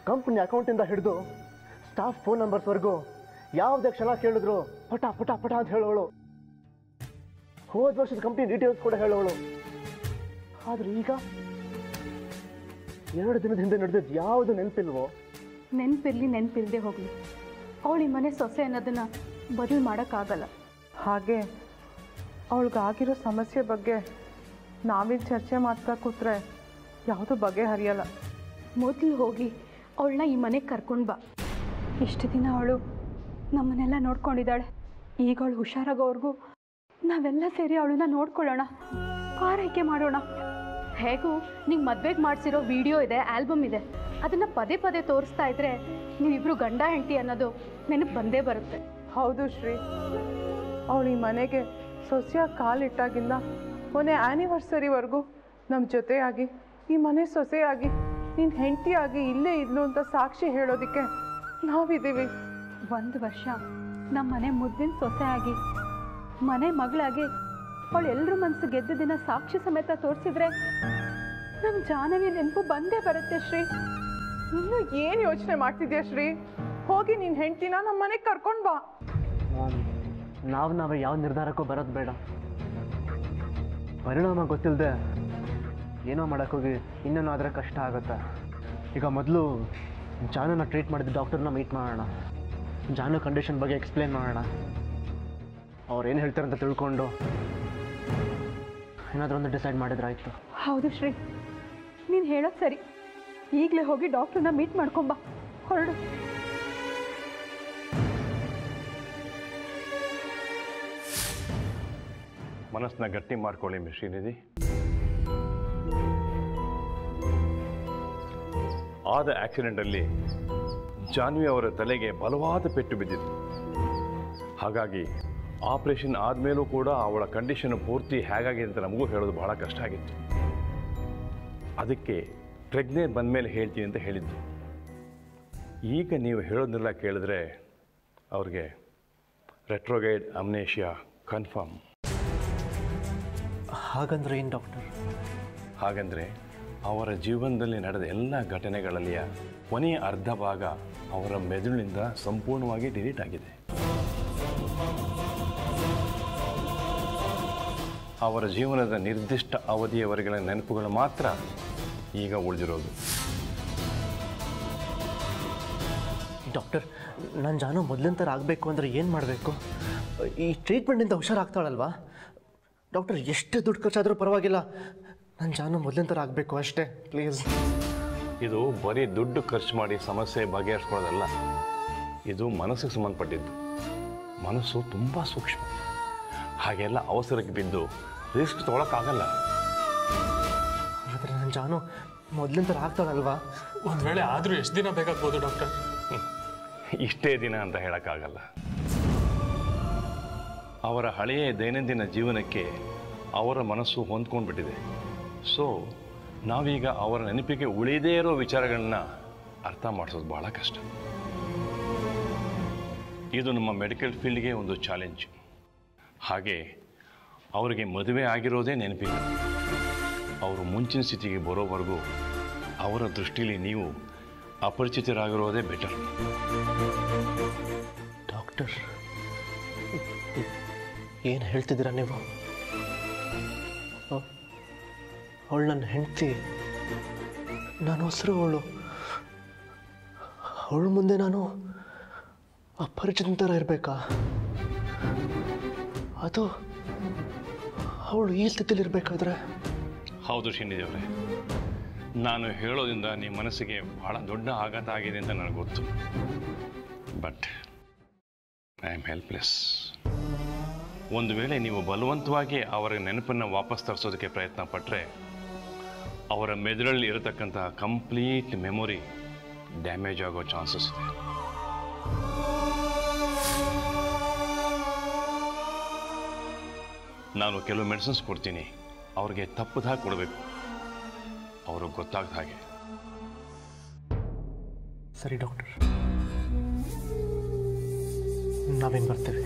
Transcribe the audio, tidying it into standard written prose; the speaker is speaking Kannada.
ಕಂಪ್ನಿ ಅಕೌಂಟಿಂದ ಹಿಡಿದು ಸ್ಟಾಫ್ ಫೋನ್ ನಂಬರ್ಸ್ವರೆಗೂ ಯಾವುದೇ ಕ್ಷಣ ಕೇಳಿದ್ರು ಪಟ ಪಟ ಪಟ ಅಂತ ಹೇಳೋಳು. ಹೋದ ವರ್ಷದ ಕಂಪ್ನಿ ಡೀಟೇಲ್ಸ್ ಕೂಡ ಹೇಳೋಳು. ಆದ್ರೆ ಈಗ 2 ದಿನದ ಹಿಂದೆ ನಡೆದಿದ್ದು ಯಾವುದು ನೆನಪಿಲ್ವೋ? ನೆನಪಿಲ್ಲದೆ ಹೋಗ್ಲಿ, ಅವಳು ಈ ಮನೆ ಸೊಸೆ ಅನ್ನೋದನ್ನ ಬದಲು ಮಾಡೋಕ್ಕಾಗಲ್ಲ. ಹಾಗೆ ಅವಳಿಗಾಗಿರೋ ಸಮಸ್ಯೆ ಬಗ್ಗೆ ನಾವೀಗ ಚರ್ಚೆ ಮಾಡ್ತಾ ಕೂತ್ರೆ ಯಾವುದೂ ಬಗೆಹರಿಯಲ್ಲ. ಮೊದಲು ಹೋಗಿ ಅವಳನ್ನ ಈ ಮನೆಗೆ ಕರ್ಕೊಂಡು ಬಾ. ಇಷ್ಟು ದಿನ ಅವಳು ನಮ್ಮನ್ನೆಲ್ಲ ನೋಡ್ಕೊಂಡಿದ್ದಾಳೆ. ಈಗ ಅವಳು ಹುಷಾರಾಗೋವರೆಗೂ ನಾವೆಲ್ಲ ಸೇರಿ ಅವಳನ್ನ ನೋಡ್ಕೊಳ್ಳೋಣ, ಆರೈಕೆ ಮಾಡೋಣ. ಹೇಗೂ ನೀವು ಮದುವೆಗೆ ಮಾಡಿಸಿರೋ ವಿಡಿಯೋ ಇದೆ, ಆಲ್ಬಮ್ ಇದೆ. ಅದನ್ನು ಪದೇ ಪದೇ ತೋರಿಸ್ತಾ ಇದ್ರೆ ನೀವಿಬ್ಬರು ಗಂಡ ಹೆಂಡತಿ ಅನ್ನೋದು ನೆನಪು ಬಂದೇ ಬರುತ್ತೆ. ಹೌದು ಶ್ರೀ, ಅವಳು ಈ ಮನೆಗೆ ಸೊಸೆಯಾಗಿ ಕಾಲಿಟ್ಟಾಗಿಂದ ಮೊನ್ನೆ ಆ್ಯನಿವರ್ಸರಿವರೆಗೂ ನಮ್ಮ ಜೊತೆಯಾಗಿ ಈ ಮನೆ ಸೊಸೆಯಾಗಿ ನೀನು ಹೆಂಡತಿಯಾಗಿ ಇಲ್ಲೇ ಇದ್ಲು ಅಂತ ಸಾಕ್ಷಿ ಹೇಳೋದಕ್ಕೆ ನಾವಿದ್ದೀವಿ. 1 ವರ್ಷ ನಮ್ಮ ಮನೆ ಮುದ್ದಿನ ಸೊಸೆಯಾಗಿ ಮನೆ ಮಗಳಾಗಿ ಅವಳು ಎಲ್ಲರ ಮನಸ್ಸು ಗೆದ್ದ ದಿನ ಸಾಕ್ಷಿ ಸಮೇತ ತೋರಿಸಿದ್ರೆ ನಮ್ಮ ಜಾಹ್ನವಿ ನೆನಪು ಬಂದೇ ಬರುತ್ತೆ. ಶ್ರೀ, ಇನ್ನೂ ಏನು ಯೋಚನೆ ಮಾಡ್ತಿದ್ಯಾ ಶ್ರೀ? ಹೋಗಿ ನಿನ್ನ ಹೆಂಡತಿನ ನಮ್ಮ ಮನೆಗೆ ಕರ್ಕೊಂಡು ಬಾ. ನಾವೇ ಯಾವ ನಿರ್ಧಾರಕ್ಕೂ ಬರೋದು ಬೇಡ. ಪರಿಣಾಮ ಗೊತ್ತಿಲ್ಲದೆ ಏನೋ ಮಾಡೋಕ್ಕೋಗಿ ಇನ್ನೇನು ಆದರೆ ಕಷ್ಟ ಆಗುತ್ತೆ. ಈಗ ಮೊದಲು ಜಾನುನ ಟ್ರೀಟ್ ಮಾಡಿದ ಡಾಕ್ಟರ್ನ ಮೀಟ್ ಮಾಡೋಣ. ಜಾನು ಕಂಡೀಷನ್ ಬಗ್ಗೆ ಎಕ್ಸ್ಪ್ಲೇನ್ ಮಾಡೋಣ. ಅವ್ರು ಏನು ಹೇಳ್ತಾರೆ ಅಂತ ತಿಳ್ಕೊಂಡು ಏನಾದರೂ ಒಂದು ಡಿಸೈಡ್ ಮಾಡಿದ್ರಾಯ್ತು. ಹೌದು ಶ್ರೀ, ನೀನು ಹೇಳೋದು ಸರಿ. ಈಗಲೇ ಹೋಗಿ ಡಾಕ್ಟರ್ನ ಮೀಟ್ ಮಾಡ್ಕೊಂಬ, ಹೊರಡು. ಮನಸ್ಸನ್ನ ಗಟ್ಟಿ ಮಾಡ್ಕೊಳ್ಳಿ ಮಿಸ್ ಶ್ರೀನಿಧಿ. ಆದ ಆಕ್ಸಿಡೆಂಟಲ್ಲಿ ಜಾನ್ವಿ ಅವರ ತಲೆಗೆ ಬಲವಾದ ಪೆಟ್ಟು ಬಿದ್ದಿತ್ತು. ಹಾಗಾಗಿ ಆಪರೇಷನ್ ಆದಮೇಲೂ ಕೂಡ ಅವಳ ಕಂಡೀಷನ್ ಪೂರ್ತಿ ಹೇಗಾಗಿದೆ ಅಂತ ನಮಗೂ ಹೇಳೋದು ಬಹಳ ಕಷ್ಟ ಆಗಿತ್ತು. ಅದಕ್ಕೆ ಪ್ರೆಗ್ನೆಂಟ್ ಬಂದ ಮೇಲೆ ಹೇಳ್ತೀನಿ ಅಂತ ಹೇಳಿದ್ದು. ಈಗ ನೀವು ಹೇಳೋದನ್ನೆಲ್ಲ ಕೇಳಿದ್ರೆ ಅವ್ರಿಗೆ ರೆಟ್ರೋಗೈಡ್ ಅಮ್ನೇಷಿಯಾ ಕನ್ಫರ್ಮ್. ಹಾಗಂದ್ರೆ ಏನು ಡಾಕ್ಟರ್? ಹಾಗಂದರೆ ಅವರ ಜೀವನದಲ್ಲಿ ನಡೆದ ಎಲ್ಲ ಘಟನೆಗಳಲ್ಲಿಯ ಕೊನೆಯ ಅರ್ಧ ಭಾಗ ಅವರ ಮೆದುಳಿನಿಂದ ಸಂಪೂರ್ಣವಾಗಿ ಡಿಲೀಟ್ ಆಗಿದೆ. ಅವರ ಜೀವನದ ನಿರ್ದಿಷ್ಟ ಅವಧಿಯವರೆಗಿನ ನೆನಪುಗಳು ಮಾತ್ರ ಈಗ ಉಳಿದಿರೋದು. ಡಾಕ್ಟರ್, ನಾನು ಜಾನು ಮೊದಲಿನ ಥರ ಆಗಬೇಕು ಅಂದರೆ ಏನು ಮಾಡಬೇಕು? ಈ ಟ್ರೀಟ್ಮೆಂಟಿಂದ ಹುಷಾರಾಗ್ತಾಳಲ್ವಾ ಡಾಕ್ಟರ್? ಎಷ್ಟು ದುಡ್ಡು ಖರ್ಚಾದರೂ ಪರವಾಗಿಲ್ಲ, ನಾನು ಜಾನು ಮೊದಲಿನ ಥರ ಆಗಬೇಕು ಅಷ್ಟೇ, ಪ್ಲೀಸ್. ಇದು ಬರೀ ದುಡ್ಡು ಖರ್ಚು ಮಾಡಿ ಸಮಸ್ಯೆ ಬಗೆಹರಿಸ್ಕೊಳ್ಳೋದಲ್ಲ, ಇದು ಮನಸ್ಸಿಗೆ ಸಂಬಂಧಪಟ್ಟಿದ್ದು. ಮನಸ್ಸು ತುಂಬ ಸೂಕ್ಷ್ಮ. ಹಾಗೆಲ್ಲ ಅವಸರಕ್ಕೆ ಬಿದ್ದು ರಿಸ್ಕ್ ತೊಗೊಳಕ್ಕಾಗಲ್ಲ. ಆದರೆ ನನ್ನ ಜಾನು ಮೊದಲಿನ ಥರ ಆಗ್ತಾಳಲ್ವಾ? ಒಂದು ವೇಳೆ ಆದರೂ ಎಷ್ಟು ದಿನ ಬೇಕಾಗ್ಬೋದು ಡಾಕ್ಟರ್? ಇಷ್ಟೇ ದಿನ ಅಂತ ಹೇಳೋಕ್ಕಾಗಲ್ಲ. ಅವರ ಹಳೆಯ ದೈನಂದಿನ ಜೀವನಕ್ಕೆ ಅವರ ಮನಸ್ಸು ಹೊಂದ್ಕೊಂಡ್ಬಿಟ್ಟಿದೆ. ಸೊ ನಾವೀಗ ಅವರ ನೆನಪಿಗೆ ಉಳಿದೇ ಇರೋ ವಿಚಾರಗಳನ್ನ ಅರ್ಥ ಮಾಡಿಸೋದು ಬಹಳ ಕಷ್ಟ. ಇದು ನಮ್ಮ ಮೆಡಿಕಲ್ ಫೀಲ್ಡ್ಗೆ ಒಂದು ಚಾಲೆಂಜ್. ಹಾಗೆ ಅವರಿಗೆ ಮದುವೆ ಆಗಿರೋದೇ ನೆನಪಿಲ್ಲ. ಅವರು ಮುಂಚಿನ ಸ್ಥಿತಿಗೆ ಬರೋವರೆಗೂ ಅವರ ದೃಷ್ಟಿಯಲ್ಲಿ ನೀವು ಅಪರಿಚಿತರಾಗಿರೋದೇ ಬೆಟರ್. ಡಾಕ್ಟರ್, ಏನು ಹೇಳ್ತಿದ್ದೀರಾ ನೀವು? ಅವಳು ನನ್ನ ಹೆಂಡತಿ, ನಾನು ಹೆಸರು ಅವಳು ಮುಂದೆ ನಾನು ಅಪರಿಚಿತ ಥರ ಇರಬೇಕಾ? ಅದು ಅವಳು ಈ ಸ್ಥಿತಿಲಿರಬೇಕಾದ್ರೆ? ಹೌದು ಶ್ರೀನಿಧಿಯವರೇ, ನಾನು ಹೇಳೋದ್ರಿಂದ ನಿಮ್ಮ ಮನಸ್ಸಿಗೆ ಬಹಳ ದೊಡ್ಡ ಆಘಾತ ಆಗಿದೆ ಅಂತ ನನಗೆ ಗೊತ್ತು. But I am helpless. ಒಂದು ವೇಳೆ ನೀವು ಬಲವಂತವಾಗಿ ಅವರ ನೆನಪನ್ನು ವಾಪಸ್ ತರಿಸೋದಕ್ಕೆ ಪ್ರಯತ್ನ ಪಟ್ಟರೆ ಅವರ ಮೆದುಳಲ್ಲಿ ಇರತಕ್ಕಂತಹ ಕಂಪ್ಲೀಟ್ ಮೆಮೊರಿ ಡ್ಯಾಮೇಜ್ ಆಗೋ ಚಾನ್ಸಸ್ ಇದೆ. ನಾನು ಕೆಲವು ಮೆಡಿಸಿನ್ಸ್ ಕೊಡ್ತೀನಿ, ಅವ್ರಿಗೆ ತಪ್ಪದಾಗ ಕೊಡಬೇಕು, ಅವ್ರಿಗೆ ಗೊತ್ತಾಗ್ದ ಹಾಗೆ. ಸರಿ ಡಾಕ್ಟರ್, ನಾವೇನು ಬರ್ತೇವೆ.